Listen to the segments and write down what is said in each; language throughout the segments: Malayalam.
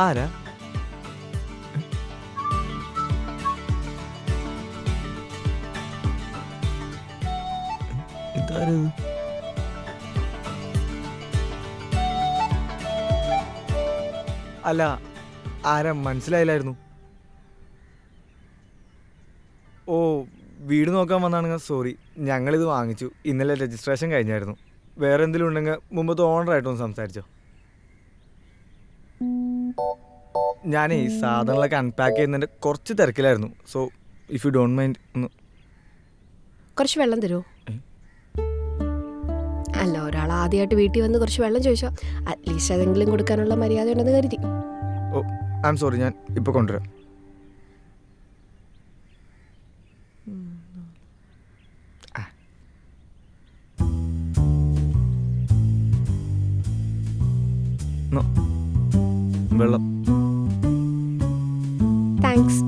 ആരാ? ഇതാരത്? അല്ല, ആരാ മനസ്സിലായില്ലായിരുന്നു. ഓ, വീട് നോക്കാൻ വന്നാണെങ്കിൽ സോറി, ഞങ്ങളിത് വാങ്ങിച്ചു. ഇന്നലെ രജിസ്ട്രേഷൻ കഴിഞ്ഞായിരുന്നു. വേറെ എന്തെങ്കിലും ഉണ്ടെങ്കിൽ മുമ്പത്തെ ഓണറായിട്ടൊന്ന് സംസാരിച്ചോ. ഞാനേ ഈ സാധനങ്ങളൊക്കെ അൺപാക്ക് ചെയ്യുന്നതിൻ്റെ കുറച്ച് തിരക്കിലായിരുന്നു. So if you don't mind ഒന്ന് കുറച്ച് വെള്ളം തരുമോ? അല്ല, ഒരാൾ ആദ്യമായിട്ട് വീട്ടിൽ വന്ന് കുറച്ച് വെള്ളം ചോദിച്ചോ, അറ്റ്ലീസ്റ്റ് അതെങ്കിലും കൊടുക്കാനുള്ള മര്യാദ ഉണ്ടെന്ന് കരുതി. ഓ, ഐ എം സോറി, ഞാൻ ഇപ്പോൾ കൊണ്ടുവരാം. വെള്ളം. താങ്ക്സ്.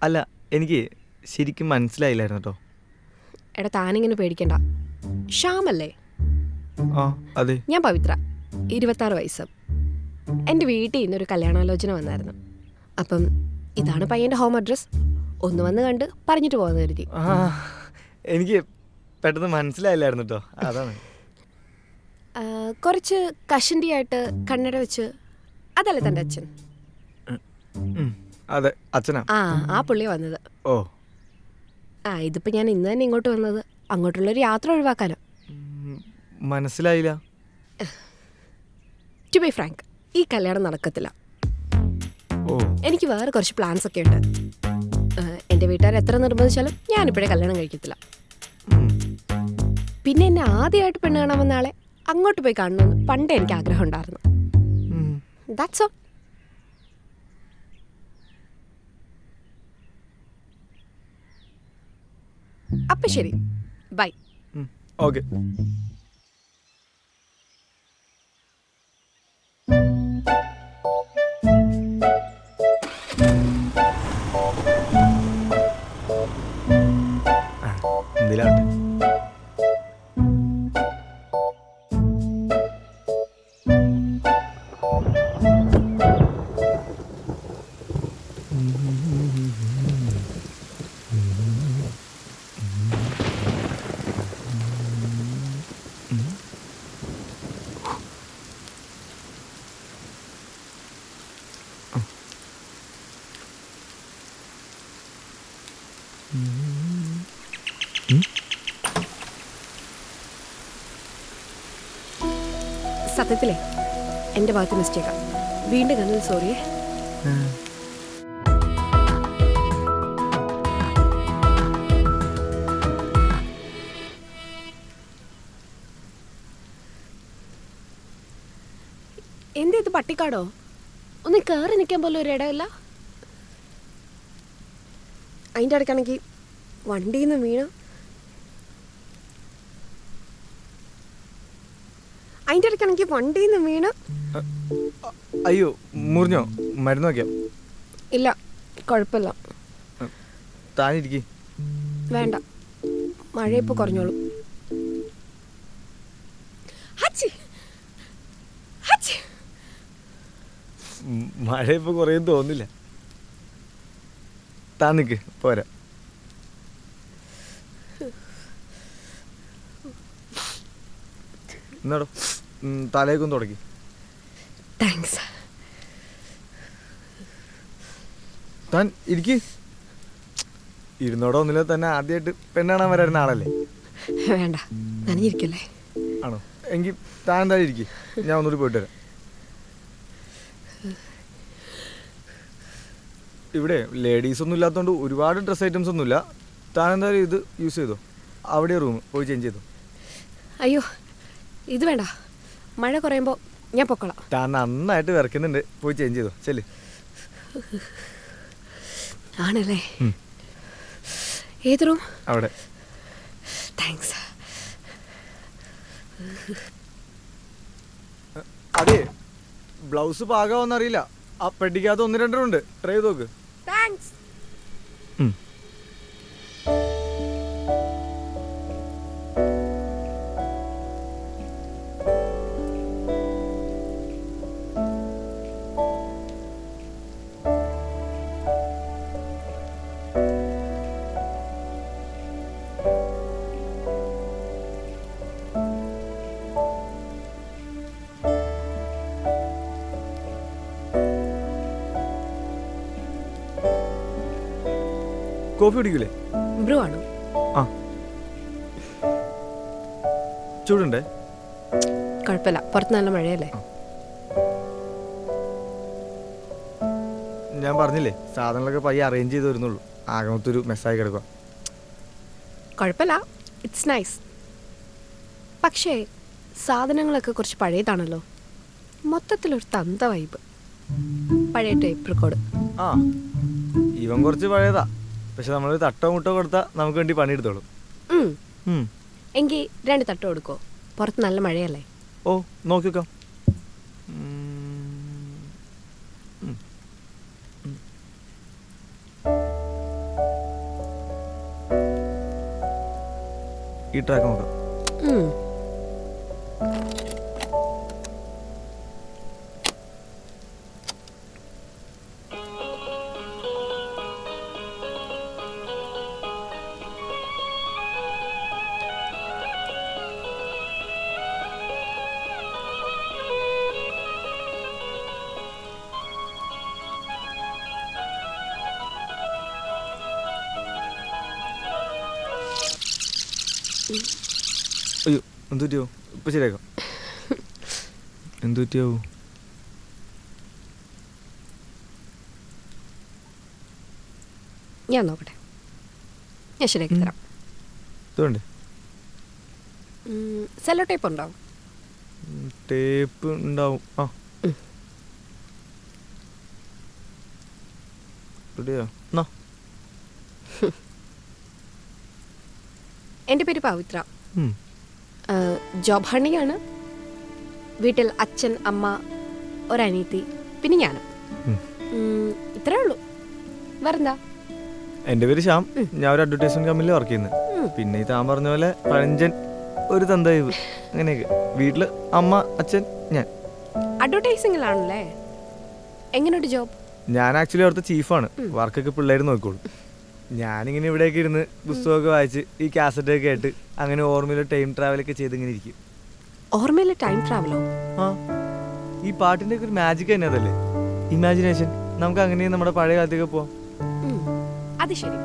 അല്ല, എനിക്ക് ശരിക്കും മനസ്സിലായില്ലായിരുന്നു കേട്ടോ. എടാ, താനിങ്ങനെ പേടിക്കണ്ട. ഷ്യാമല്ലേ? ആ, അതെ. ഞാൻ പവിത്ര, 26 വയസ്സ്. എൻ്റെ വീട്ടിൽ ഇന്നൊരു കല്യാണാലോചന വന്നായിരുന്നു. അപ്പം ഇതാണ് പയ്യൻ്റെ ഹോം അഡ്രസ്. ഒന്ന് വന്ന് കണ്ട് പറഞ്ഞിട്ട് പോകാമെന്ന് കരുതി. ആ, എനിക്ക് പെട്ടെന്ന് മനസ്സിലായില്ലായിരുന്നു കേട്ടോ, അതാണ്. കുറച്ച് കഷണ്ടിയായിട്ട് കണ്ണട വെച്ച്, അതല്ലേ തൻ്റെ അച്ഛൻ? അതെ, അച്ഛനാ. ആ പുള്ളിയെ വന്നത്. ഓ, ഇതിപ്പോൾ ഞാൻ ഇന്ന് തന്നെ ഇങ്ങോട്ട് വന്നത് അങ്ങോട്ടുള്ളൊരു യാത്ര ഒഴിവാക്കാനോ. മനസ്സിലായില്ല. ടു ബി ഫ്രാങ്ക്, ഈ കല്യാണം നടക്കത്തില്ല. ഓ, എനിക്ക് വേറെ കുറച്ച് പ്ലാൻസ് ഒക്കെ ഉണ്ട്. എൻ്റെ വീട്ടുകാർ എത്ര നിർബന്ധിച്ചാലും ഞാനിപ്പോഴേ കല്യാണം കഴിക്കത്തില്ല. പിന്നെ എന്നെ ആദ്യമായിട്ട് പെണ്ണ് കാണാൻ വന്ന ആളെ അങ്ങോട്ട് പോയി കാണണമെന്ന് പണ്ടേ എനിക്ക് ആഗ്രഹം ഉണ്ടായിരുന്നു. That's all. അപ്പം ശരി, ബൈ. ഓക്കെ. എന്തിലാട്ടെ. സത്യത്തിലേ എൻ്റെ ഭാഗത്ത് മിസ്റ്റേക്കാ. വീണ്ടും കണ്ടത് സോറിയേ. എന്താ ഇത്, പട്ടിക്കാടോ? ഒന്ന് കയറി നിൽക്കാൻ പോലും ഒരു ഇടമില്ല. അതിൻ്റെ ഇടയ്ക്കാണെങ്കിൽ വണ്ടിയിൽ നിന്ന് വീണു. അതിൻ്റെ ഇടയ്ക്കാണെങ്കിൽ വണ്ടിയിൽ നിന്ന് വീണ്. അയ്യോ, മുറിഞ്ഞോ? മരുന്ന് വയ്ക്കാം. ഇല്ല, കുഴപ്പമില്ല. താനിരിക്കേ. വേണ്ട, മഴ ഇപ്പോൾ കുറഞ്ഞോളും. മഴ ഇപ്പോൾ കുറയും തോന്നില്ല. താൻ നിൽക്ക്, പോരാ. എന്നാടോ, തലയൊക്കൊന്ന് തുടക്കി. താങ്ക്സ്. താൻ ഇരിക്ക്. ഇരുന്നോടെ ഒന്നില്ല, തന്നെ ആദ്യമായിട്ട് പെണ്ണാണാൻ വരായിരുന്ന ആളല്ലേ? വേണ്ട, നനഞ്ഞിരിക്കല്ലേ. ആണോ? എങ്കിൽ താൻ എന്തായാലും ഇരിക്കും, ഞാൻ ഒന്നുകൂടി പോയിട്ട് വരാം. ഇവിടെ ലേഡീസ് ഒന്നും ഇല്ലാത്തതുകൊണ്ട് ഒരുപാട് ഡ്രസ് ഐറ്റംസ് ഒന്നുമില്ല. താൻ എന്തായാലും ഇത് യൂസ് ചെയ്തോ. അവിടെ റൂം പോയി ചേഞ്ച് ചെയ്തോ. അയ്യോ, ഇത് വേണ്ട, മഴ കുറയുമ്പോൾ ഞാൻ പൊക്കോളാം. താൻ നന്നായിട്ട് വിറയ്ക്കുന്നുണ്ട്, പോയി ചേഞ്ച് ചെയ്തോ. ചെല്. ആണല്ലേ? ഏത് റൂം? അവിടെ. താങ്ക്സ്. അതെ, ബ്ലൗസ് പാകാവോന്നറിയില്ല. ആ പെട്ടിക്കകത്ത് 1-2 ഉണ്ട്, ട്രൈ ചെയ്ത് നോക്ക്. താങ്ക്സ്. കോഫി കുടിക്കൂലേ? ബ്രൂ ആണോ? ആ, ചൂടുണ്ടേ? കുഴപ്പമില്ല, പുറത്ത് നല്ല മഴയല്ലേ. ഞാൻ പറഞ്ഞില്ലേ, സാധനങ്ങളൊക്കെ പയ്യെ അറേഞ്ച് ചെയ്ത് വരുന്നുള്ളൂ. ആകമത്തൊരു മെസ്സായി കിടക്കുക. കുഴപ്പമില്ല, ഇറ്റ്സ് നൈസ്. പക്ഷേ സാധനങ്ങളൊക്കെ കുറച്ച് പഴയതാണല്ലോ. മൊത്തത്തിലൊരു തന്ത വൈബ്. പഴയ ടേപ്പ് റെക്കോർഡ്. ആ, ഇവൻ കുറച്ച് പഴയതാ. പക്ഷെ നമ്മളൊരു തട്ടോ മുട്ടോ കൊടുത്താൽ നമുക്ക് വേണ്ടി പണിയെടുത്തോളും. എങ്കിൽ 2 തട്ട് കൊടുക്കോ? പുറത്ത് നല്ല മഴയല്ലേ. ഓ, നോക്കിക്കാം. ഈ ട്രാക്ക് നോക്കാം. അയ്യോ, എന്തു പറ്റിയോ? ഇപ്പം ശരിയാക്കാം. എന്തു പറ്റിയാവൂ? ഞാൻ നോക്കട്ടെ, ഞാൻ ശരിയാക്കി തരാം. ഇതുണ്ട്. സെല്ലോ ടേപ്പ് ഉണ്ടോ? ടേപ്പ് ഉണ്ടാവും. ആ, റെഡിയോ? എന്നാ, എൻ്റെ പേര് പവിത്ര. ജോബ് ഹണിയാണ്. വീട്ടിൽ അച്ഛൻ, അമ്മ, ഒരനീത്തി, പിന്നെ ഞാനും. ഇത്രേ ഉള്ളൂ. വേറെന്താ? എൻ്റെ പേര് ശ്യാം. ഞാൻ ഒരു അഡ്വർടൈസ്മെന്റ് കമ്പനിയിൽ വർക്ക് ചെയ്യുന്നത്. പിന്നെ ഈ താൻ പറഞ്ഞ പോലെ പഴഞ്ചൻ ഒരു തന്തയിവ്, അങ്ങനെയൊക്കെ. വീട്ടില് അമ്മ, അച്ഛൻ, ഞാൻ. അഡ്വർടൈസിങ്ങിലാണല്ലേ? എങ്ങനെയൊരു ജോബ്? ഞാൻ ആക്ച്വലി അവിടുത്തെ ചീഫാണ്. വർക്കൊക്കെ പിള്ളേർ നോക്കിക്കോളും. ഞാനിങ്ങനെ ഇവിടെയൊക്കെ ഇരുന്ന് പുസ്തകമൊക്കെ വായിച്ച് ഈ കാസറ്റൊക്കെ ആയിട്ട് അങ്ങനെ ഓർമ്മയിൽ ടൈം ട്രാവലൊക്കെ ചെയ്ത് ഇങ്ങനെ ഇരിക്കും. ഓർമ്മയിൽ ടൈം ട്രാവലോ? ആ, ഈ പാട്ടിൻ്റെ ഒക്കെ ഒരു മാജിക് തന്നെ അതല്ലേ, ഇമാജിനേഷൻ. നമുക്ക് അങ്ങനെ നമ്മുടെ പഴയ കാലത്തേക്ക് പോവാം. അത് ശരി.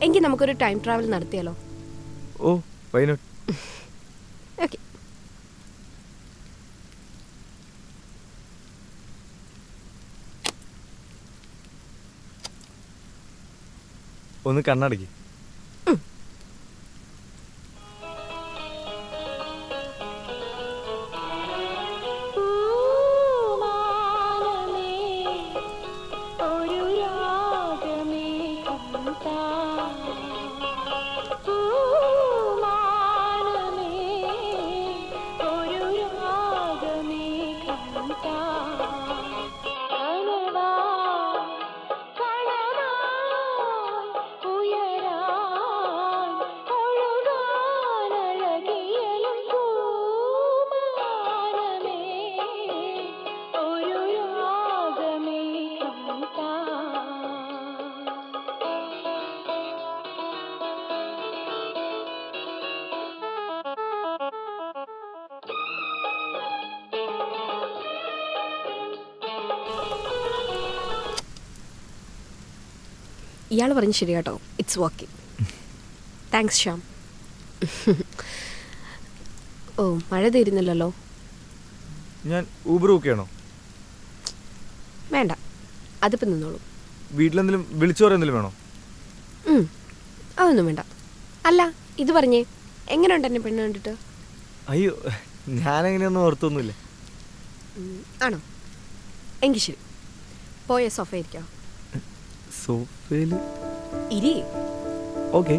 എങ്കിൽ നമുക്കൊരു ടൈം ട്രാവൽ നടത്തിയാലോ? Oh, why not. ഓക്കെ. ഒന്ന് കണ്ണടക്കി. ഇയാൾ പറഞ്ഞു ശരി കേട്ടോ. It's working. താങ്ക്സ് ശ്യാം. ഓ, മഴ തീരുന്നില്ലല്ലോ. ഞാൻ ഊബർ ബുക്ക് ചെയ്യണോ? വേണ്ട, അതിപ്പോൾ നിന്നോളൂ. വീട്ടിലെന്തെങ്കിലും വിളിച്ചു പറയുന്നതിലും വേണോ? അതൊന്നും വേണ്ട. അല്ല, ഇത് പറഞ്ഞേ, എങ്ങനെയുണ്ട് എന്നെ പെണ്ണ് കണ്ടിട്ട്? അയ്യോ, ഞാനെങ്ങനെയൊന്നും ഓർത്തൊന്നുമില്ല. ആണോ? എങ്കിൽ ശരി, പോയ സോഫ ഇരിക്കാം. സോഫയില് ഇരി. ഓക്കെ.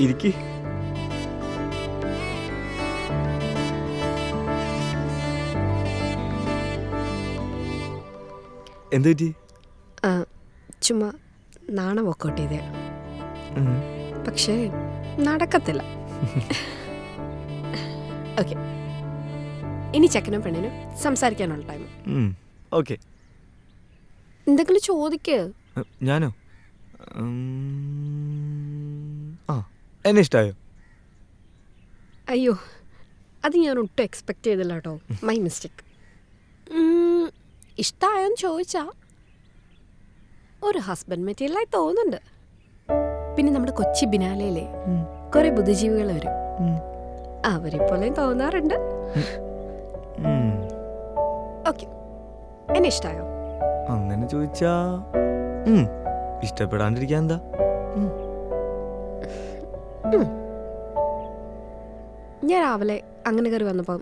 ഇരിക്ക്. എന്ത് പറ്റി? ചുമ്മാ നാണം വർക്കൗട്ട് ചെയ്തേ. പക്ഷേ നടക്കത്തില്ല. ഓക്കെ, ഇനി ചെക്കനും പെണ്ണിനും സംസാരിക്കാനുള്ള ടൈം. ഓക്കെ. എന്തെങ്കിലും ചോദിക്ക്. ഞാനോ? ആ, എന്നെ ഇഷ്ടമായോ? അയ്യോ, അത് ഞാൻ ഒട്ടും എക്സ്പെക്റ്റ് ചെയ്തില്ല കേട്ടോ. My mistake. ഇഷ്ടമായോന്ന് ചോദിച്ചാ ഒരു ഹസ്ബൻഡ് മെറ്റീരിയലായി തോന്നുന്നുണ്ട്. പിന്നെ നമ്മുടെ കൊച്ചി ബിനാലയിലെ കുറെ ബുദ്ധിജീവികൾ വരും, അവരെപ്പോലെയും തോന്നാറുണ്ട്. ഓക്കെ, എന്നെ ഇഷ്ടമായോ? അങ്ങനെ ചോദിച്ചാ ഇഷ്ടപ്പെടാണ്ടിരിക്കാൻ എന്താ? ഞാൻ രാവിലെ അങ്ങനെ കയറി വന്നപ്പം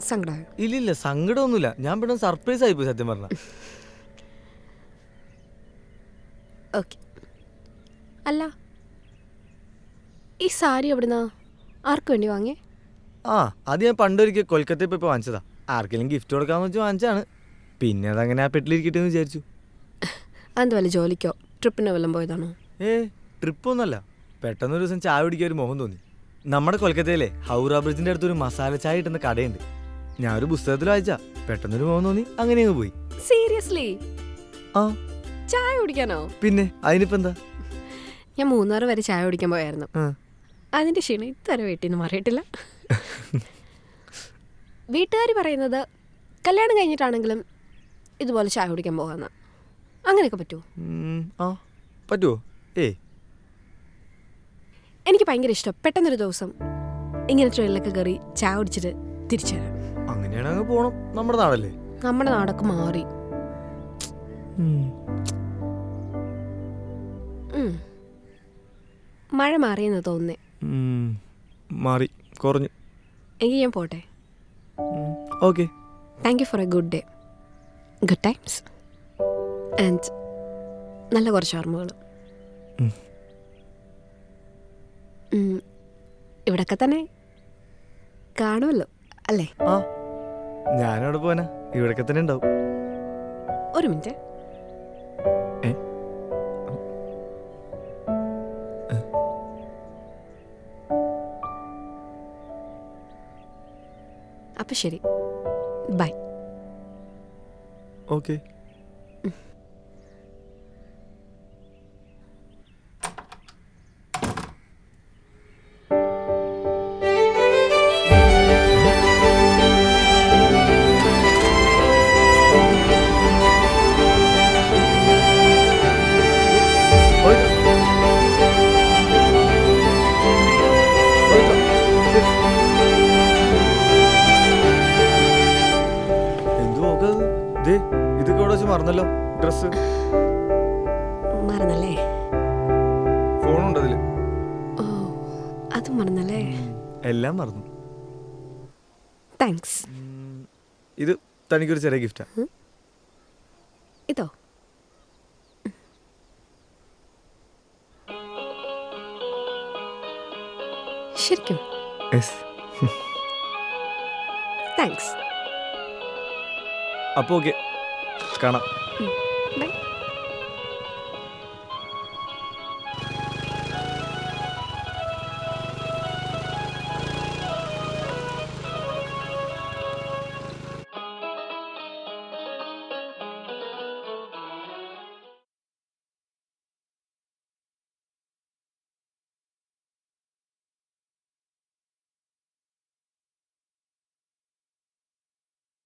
സങ്കടമായോ? ഇല്ലില്ല, സങ്കടമൊന്നുമില്ല. ഞാൻ പെട്ടെന്ന് സർപ്രൈസ് ആയിപ്പോയി സത്യം പറഞ്ഞ. ഓക്കെ. അല്ല, ഈ സാരി എവിടുന്നാ, ആർക്ക് വേണ്ടി വാങ്ങിയേ? അത് ഞാൻ പണ്ടൊരിക്കൽ കൊൽക്കത്തയിൽ പോയി വാങ്ങിച്ചതാ. ആർക്കെങ്കിലും ഗിഫ്റ്റ് കൊടുക്കാന്ന് വെച്ച് വാങ്ങിച്ചാണ്. പിന്നെ അതങ്ങനെ ആ പെട്ടിലിരിക്കട്ടെ എന്ന് വിചാരിച്ചു. അതെന്ത് വല്ല ജോലിക്കോ ട്രിപ്പിനോ വല്ലതും പോയതാണോ? ട്രിപ്പൊന്നുമല്ല, പെട്ടെന്നൊരു ദിവസം ചായ കുടിക്കാൻ ഒരു മോഹം തോന്നി. നമ്മുടെ കൊൽക്കത്തയിലെ ഹൗറ ബ്രിഡ്ജിന്റെ അടുത്തൊരു മസാല ചായ കിട്ടുന്ന കടയുണ്ട്. ഞാൻ ഒരു പുസ്തകത്തിൽ വായിച്ചാ, പെട്ടെന്നൊരു മോഹം തോന്നി, അങ്ങനെ അങ്ങ് പോയി. സീരിയസ്ലി? ആ, ചായ കുടിക്കാനോ? പിന്നെ അതിനിപ്പോ എന്താ. ഞാൻ 3 വരെ ചായ കുടിക്കാൻ പോയായിരുന്നു. അതിന്റെ ക്ഷീണം ഇതുവരെ വീട്ടിൽ നിന്ന് മാറിയിട്ടില്ല. വീട്ടുകാർ പറയുന്നത് കല്യാണം കഴിഞ്ഞിട്ടാണെങ്കിലും ഇതുപോലെ ചായ കുടിക്കാൻ പോകാന്ന. അങ്ങനെയൊക്കെ പറ്റുമോ? പറ്റുമോ? എനിക്ക് ഭയങ്കര ഇഷ്ടം പെട്ടെന്നൊരു ദിവസം ഇങ്ങനെ ട്രെയിനിലൊക്കെ കയറി ചായ കുടിച്ചിട്ട് തിരിച്ചു വരാം. അങ്ങനെയാണ് അങ്ങ് പോണം. നമ്മുടെ നാടല്ലേ. നമ്മുടെ നാടൊക്കെ മാറി. മഴ മാറിയെന്ന് തോന്നുന്നേ. മാറി, കുറഞ്ഞു. എങ്കിൽ ഞാൻ പോട്ടെ. Okay. Thank you for A good day, good times and നല്ല കുറച്ച് ഓർമ്മകൾ. ഇവിടൊക്കെ തന്നെ കാണുമല്ലോ അല്ലേ? ഞാനവിടെ പോനാ, ഇവിടൊക്കെ തന്നെ ഉണ്ടാവും. ഒരു മിനിറ്റ്. അപ്പൊ ശരി, ബൈ. ഓക്കെ. ഇതൊക്കെ ഇവിടെ വെച്ച് മറന്നല്ലോ. ഡ്രസ് മറന്നല്ലേ? ഫോണുണ്ട് അതില്. ഓ, അതും മറന്നല്ലേ? എല്ലാം മറന്നു. താങ്ക്സ്. ഇത് തനിക്കൊരു ചെറിയ ഗിഫ്റ്റാ. ഇതോ? ശരിക്കും? താങ്ക്സ്. അപ്പോൾ ഓക്കെ, കാണാം. ബൈ.